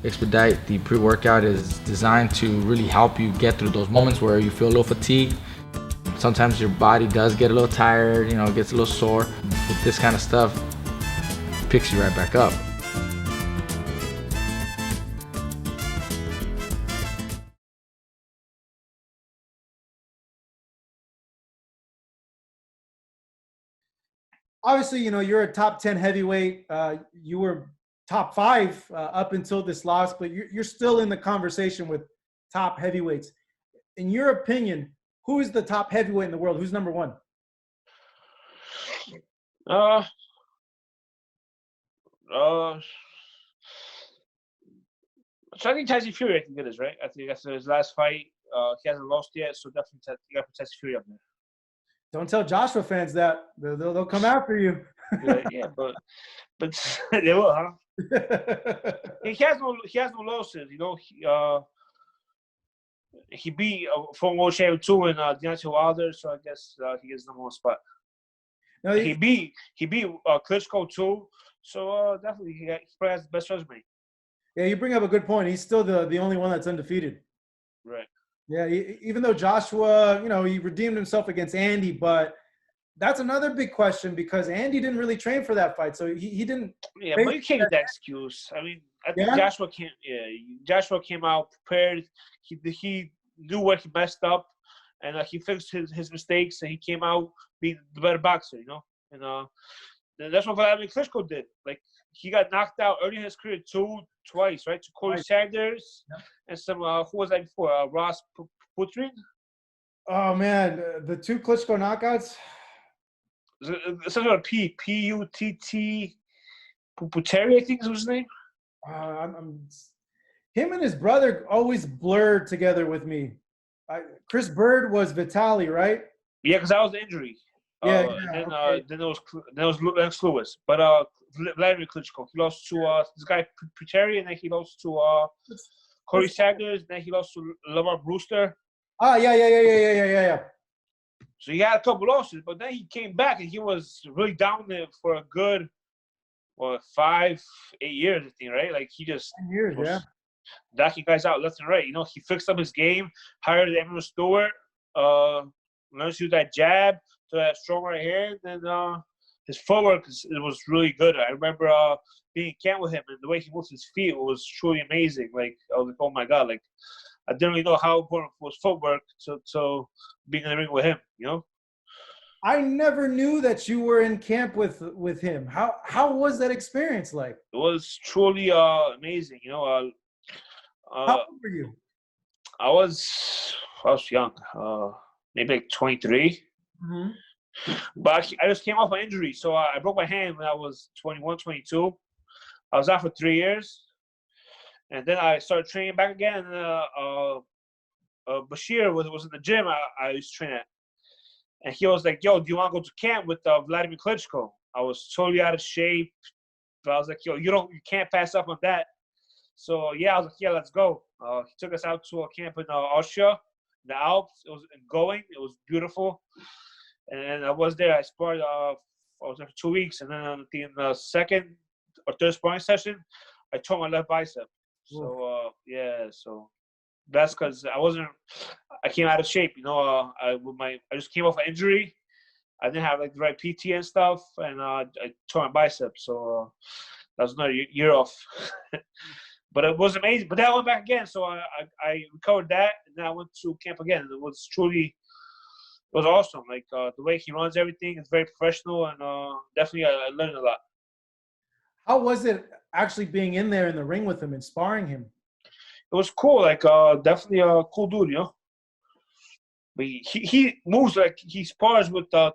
Expedite, the pre-workout, is designed to really help you get through those moments where you feel a little fatigued. Sometimes your body does get a little tired, gets a little sore. With this kind of stuff, it picks you right back up. Obviously, you're a top 10 heavyweight. You were top five up until this loss, but you're still in the conversation with top heavyweights. In your opinion, who is the top heavyweight in the world? Who's number one? Uh, uh, so I think Tyson Fury, I think it is, right? I think after his last fight, he hasn't lost yet, so definitely you got to put Tyson Fury up there. Don't tell Joshua fans that. They'll come after you. Yeah, but they will, huh? He has no losses. He beat former world champion too in Deontay Wilder, so I guess he gets number one spot. No, he beat Klitschko too, so definitely he probably has the best resume. Yeah, you bring up a good point. He's still the only one that's undefeated. Right. Yeah, even though Joshua, he redeemed himself against Andy, but that's another big question because Andy didn't really train for that fight, so he didn't. Yeah, but you can't get that excuse. I mean, I think Joshua came. Yeah, Joshua came out prepared. He knew where he messed up, and he fixed his mistakes, and he came out being the better boxer. And that's what Wladimir Klitschko did. Like he got knocked out early in his career twice, right? To Corey Sanders and some who was that before? Ross Putrin. Oh man, the two Klitschko knockouts. It's like a Putt Puteri, I think is his name. Him and his brother always blurred together with me. Chris Bird was Vitali, right? Yeah, because that was the injury. Then it was Lennox Lewis. But Vladimir Klitschko, he lost to this guy Puteri, and then he lost to Corey Sanders, and then he lost to Lamar Brewster. Yeah. So he had a couple losses, but then he came back and he was really down there for a good, 5-8 years, I think, right? Like he just 10 years, knocking guys out left and right. He fixed up his game, hired Emmanuel Stewart, learned to do that jab, to that strong right hand, and his footwork was really good. I remember being in camp with him, and the way he moves his feet was truly amazing. Like I was like, oh my god, like I didn't really know how important was footwork to being in the ring with him. I never knew that you were in camp with him. How was that experience like? It was truly amazing. How old were you? I was young, maybe like 23. Mm-hmm. But I just came off an injury, so I broke my hand when I was 21, 22. I was out for 3 years, and then I started training back again. Bashir was in the gym I used to train at, and he was like, "Yo, do you want to go to camp with Wladimir Klitschko?" I was totally out of shape, but I was like, "Yo, you can't pass up on that." So yeah, I was like, "Yeah, let's go." He took us out to a camp in Austria, in the Alps. It was beautiful, and I was there. I sparred. I was there for 2 weeks, and then in the second or third sparring session, I tore my left bicep. So so that's because I came out of shape. I just came off an injury. I didn't have like the right PT and stuff, and I tore my bicep. So that was another year off. But it was amazing. But then I went back again, so I recovered that, and then I went to camp again. It was awesome. Like the way he runs everything is very professional, and definitely I learned a lot. How was it actually being in there in the ring with him and sparring him? It was cool. Like definitely a cool dude, But he moves like he spars with 4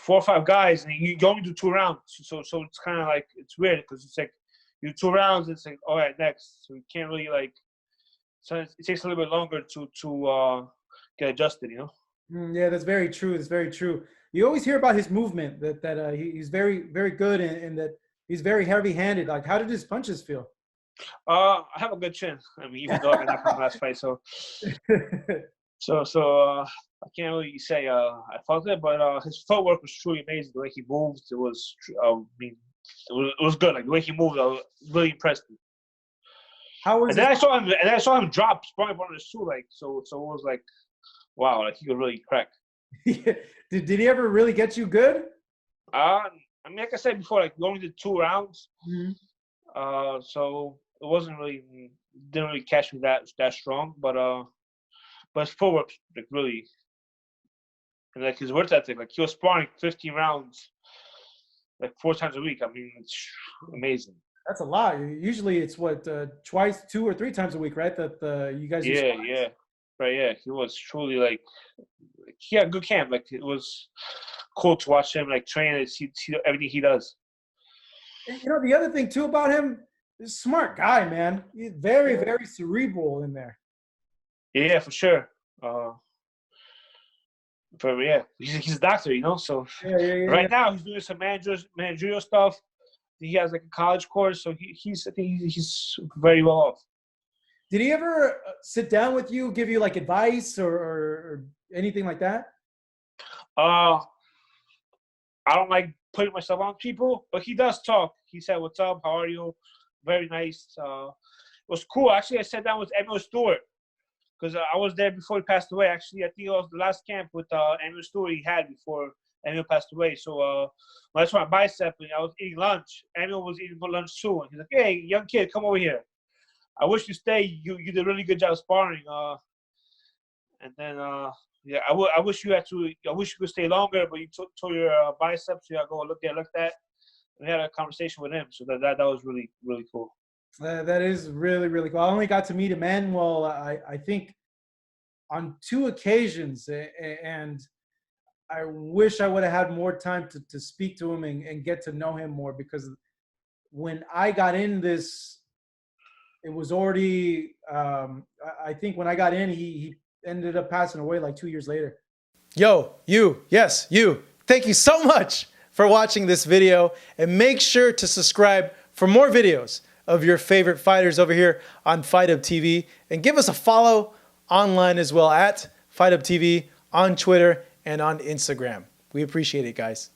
or 5 guys, and you only do 2 rounds. So it's kind of like it's weird because it's like you do 2 rounds. It's like all right, next. So you can't really like. So it takes a little bit longer to get adjusted, Yeah, that's very true. That's very true. You always hear about his movement that he's very, very good and that he's very heavy-handed. Like, how did his punches feel? I have a good chin. I mean, even though I got knocked out last fight, so I can't really say I felt it, but his footwork was truly amazing. The way he moved, it was, it was good. Like the way he moved, I was really impressed. How was And then I saw him drop sparring partners too. Like so it was like, wow, like he could really crack. did he ever really get you good? I mean, like I said before, like we only did 2 rounds. Mm-hmm. So it wasn't really didn't really catch me that strong, but his footwork like really, and like his work ethic, like he was sparring 15 rounds, like 4 times a week. I mean, it's amazing. That's a lot. Usually it's what twice, 2 or 3 times a week, right? That you guys. Yeah, right. Yeah, he was truly like he had a good camp. Like it was cool to watch him like train and see everything he does. You know, the other thing too about him, he's a smart guy, man. He's very, very cerebral in there. Yeah, for sure. But yeah, he's a doctor, you know. So right now he's doing some managerial stuff. He has like a college course, so I think he's very well off. Did he ever sit down with you, give you like advice or anything like that? I don't like putting myself on people, but he does talk. He said, "What's up? How are you?" Very nice. It was cool. Actually, I sat down with Emil Stewart because I was there before he passed away. Actually, I think it was the last camp with Emil Stewart he had before Emil passed away. So when I saw my bicep, and I was eating lunch. Emil was eating lunch too. And he's like, "Hey, young kid, come over here. I wish you stay. You did a really good job sparring." And then yeah, I wish you could stay longer, but you tore your biceps. You gotta go look at. We had a conversation with him, so that was really, really cool. That is really, really cool. I only got to meet Emmanuel, I think, on 2 occasions, and I wish I would have had more time to speak to him and get to know him more, because when I got in this, it was already, I think when I got in, he ended up passing away like 2 years later. Yo, you. Thank you so much for watching this video, and make sure to subscribe for more videos of your favorite fighters over here on Fight Up TV, and give us a follow online as well at Fight Up TV on Twitter and on Instagram. We appreciate it, guys.